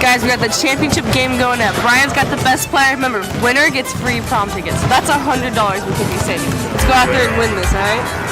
Guys, we got the championship game going at Brian's got the best player. Remember, winner gets free prom tickets. So that's $100 we could be saving. Let's go out there and win this, alright?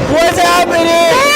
What's happening?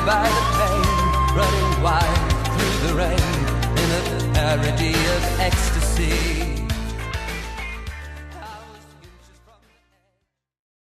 By the pain, running wild through the rain in a parody of ecstasy.